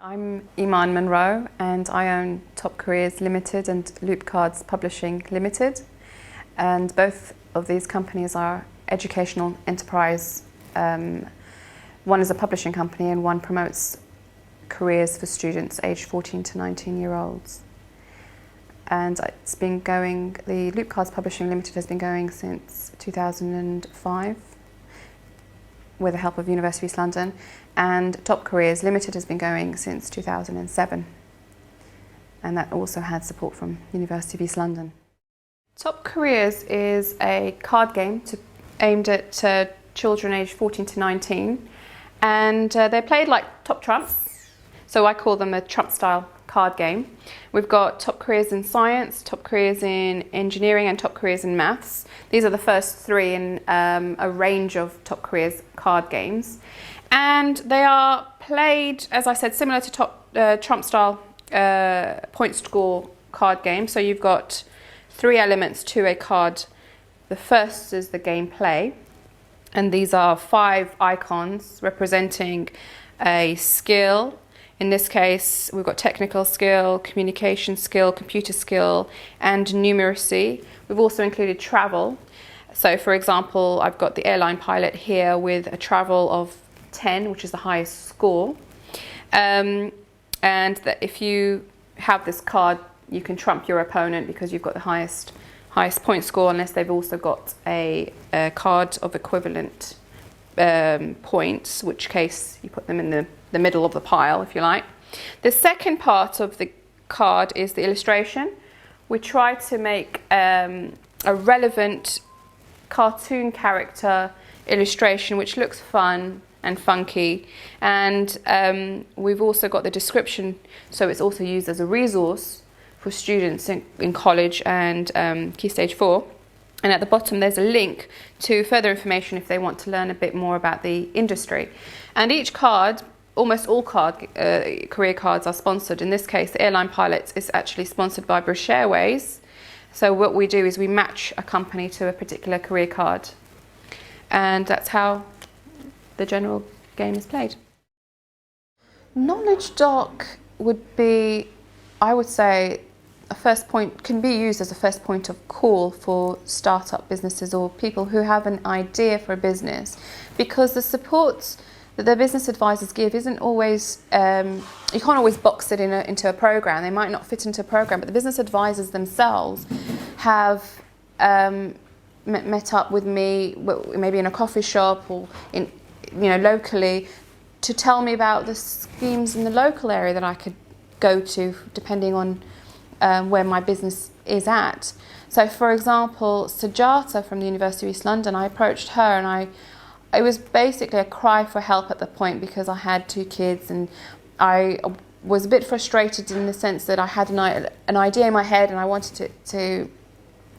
I'm Iman Monroe and I own Top Careers Limited and Loop Cards Publishing Limited, and both of these companies are educational enterprise. One is a publishing company and one promotes careers for students aged 14 to 19-year-olds. And it's been going, the Loop Cards Publishing Limited has been going since 2005 with the help of University of East London, and Top Careers Limited has been going since 2007, and that also had support from University of East London. Top Careers is a card game aimed at children aged 14 to 19, and they're played like Top Trumps, so I call them a Trump style card game. We've got Top Careers in Science, Top Careers in Engineering and Top Careers in Maths. These are the first three in a range of Top Careers card games. And they are played, as I said, similar to Trump style point score card game. So you've got three elements to a card. The first is the gameplay, and these are 5 icons representing a skill. In this case, we've got technical skill, communication skill, computer skill, and numeracy. We've also included travel. So for example, I've got the airline pilot here with a travel of 10, which is the highest score. And that if you have this card, you can trump your opponent because you've got the highest point score, unless they've also got a card of equivalent points, which case you put them in the middle of the pile, if you like. The second part of the card is the illustration. We try to make a relevant cartoon character illustration which looks fun and funky, and we've also got the description, so it's also used as a resource for students in college and Key Stage 4. And at the bottom there's a link to further information if they want to learn a bit more about the industry. And each card, almost all career cards are sponsored. In this case, the airline pilots is actually sponsored by British Airways. So what we do is we match a company to a particular career card. And that's how the general game is played. Knowledge Dock would be, I would say, can be used as a first point of call for startup businesses or people who have an idea for a business, because the support that the business advisors give isn't always, you can't always box it into a program. They might not fit into a program, but the business advisors themselves have met up with me, maybe in a coffee shop or locally, to tell me about the schemes in the local area that I could go to, depending on where my business is at. So for example, Sujata from the University of East London, I approached her, and it was basically a cry for help at the point, because I had 2 kids and I was a bit frustrated in the sense that I had an idea in my head and I wanted it to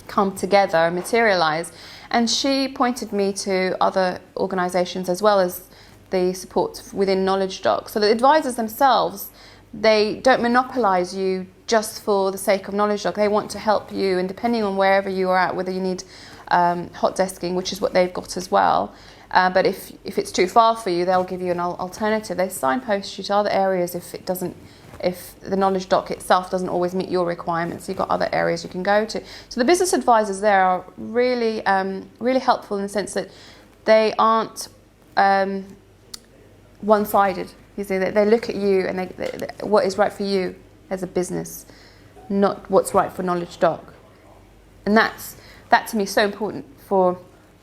come together and materialise. And she pointed me to other organisations as well as the support within Knowledge Dock. So the advisors themselves, they don't monopolise you just for the sake of Knowledge Dock. They want to help you, and depending on wherever you are at, whether you need hot desking, which is what they've got as well. But if it's too far for you, they'll give you an alternative. They signpost you to other areas if the Knowledge Dock itself doesn't always meet your requirements. You've got other areas you can go to. So the business advisors there are really, really helpful in the sense that they aren't one-sided. You see, they look at you and they what is right for you as a business, not what's right for Knowledge Dock. And that to me is so important for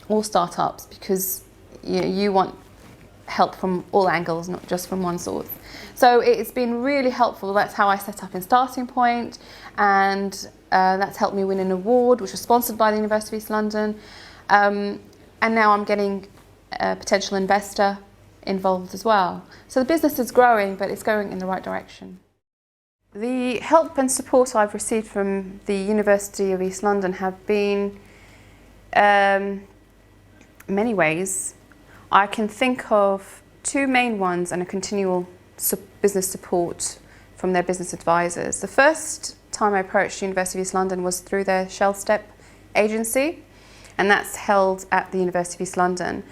all startups, because you want help from all angles, not just from one source. So it's been really helpful. That's how I set up in Starting Point, and that's helped me win an award which was sponsored by the University of East London. And now I'm getting a potential investor involved as well. So the business is growing, but it's going in the right direction. The help and support I've received from the University of East London have been many ways. I can think of 2 main ones and a continual business support from their business advisors. The first time I approached the University of East London was through their ShellStep agency, and that's held at the University of East London.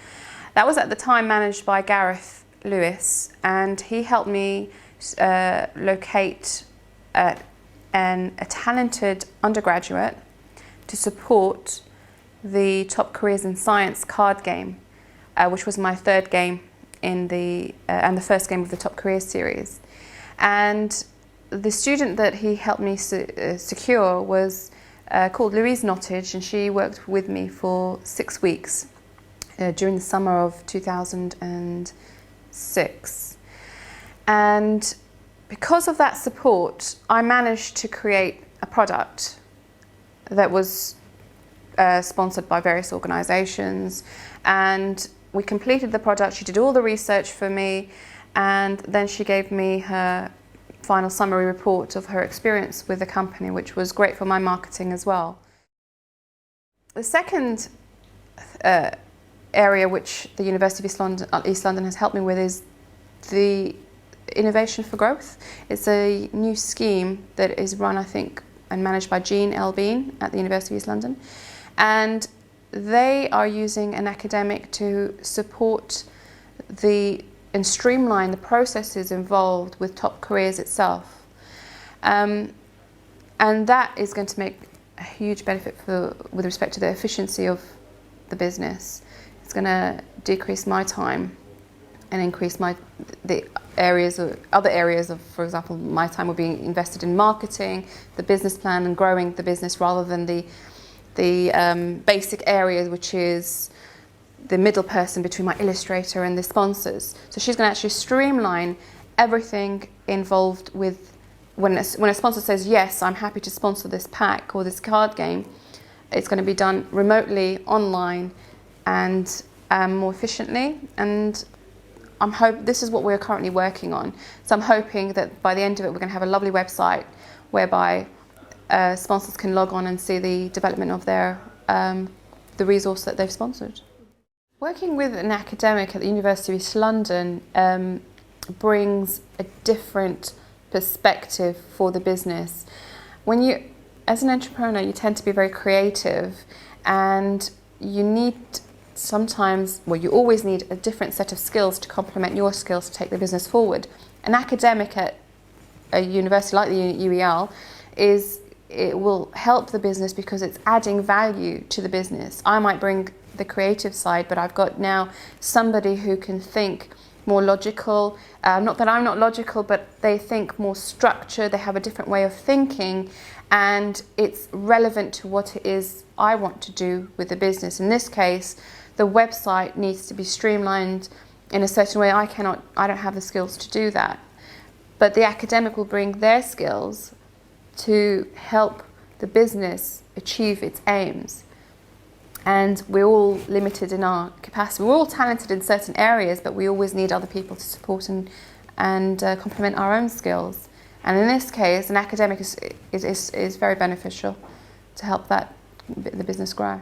That was at the time managed by Gareth Lewis, and he helped me locate a talented undergraduate to support the Top Careers in Science card game, which was my third game in and the first game of the Top Careers series. And the student that he helped me secure was called Louise Nottage, and she worked with me for 6 weeks during the summer of 2006. And because of that support, I managed to create a product that was sponsored by various organisations, and we completed the product. She did all the research for me, and then she gave me her final summary report of her experience with the company, which was great for my marketing as well. The second area which the University of East London has helped me with is the Innovation for Growth. It's a new scheme that is run, I think, and managed by Jean Elbein at the University of East London. And they are using an academic to support and streamline the processes involved with Top Careers itself. And that is going to make a huge benefit with respect to the efficiency of the business. It's going to decrease my time and increase other areas of, for example, my time will be invested in marketing, the business plan, and growing the business, rather than the basic areas, which is the middle person between my illustrator and the sponsors. So she's going to actually streamline everything involved with when a sponsor says, yes, I'm happy to sponsor this pack or this card game. It's going to be done remotely, online, and more efficiently. And this is what we're currently working on. So I'm hoping that by the end of it, we're going to have a lovely website whereby sponsors can log on and see the development of the resource that they've sponsored. Working with an academic at the University of East London brings a different perspective for the business. As an entrepreneur, you tend to be very creative, and you always need a different set of skills to complement your skills to take the business forward. An academic at a university like the UEL it will help the business because it's adding value to the business. I might bring the creative side, but I've got now somebody who can think more logical. Not that I'm not logical, but they think more structured, they have a different way of thinking, and it's relevant to what it is I want to do with the business. In this case, the website needs to be streamlined in a certain way. I don't have the skills to do that. But the academic will bring their skills to help the business achieve its aims. And we're all limited in our capacity. We're all talented in certain areas, but we always need other people to support and complement our own skills. And in this case, an academic is very beneficial to help the business grow.